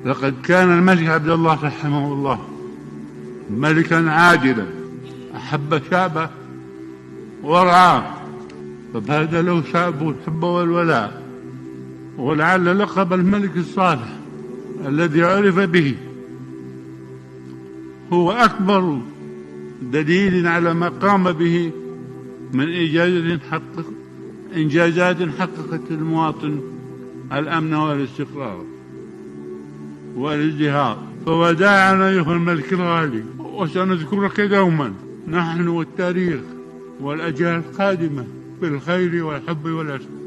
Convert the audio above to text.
لقد كان الملك عبد الله رحمه الله ملكا عادلا، أحب شعبه ورعاه، فبهذا له شعبه الحب والولاء. ولعل لقب الملك الصالح الذي عرف به هو أكبر دليل على ما قام به من إنجازات حققت المواطن الأمن والاستقرار والازدهار. فوداعا أيها الملك الغالي، وسنذكرك دوما نحن والتاريخ والأجيال القادمة بالخير والحب والعشق.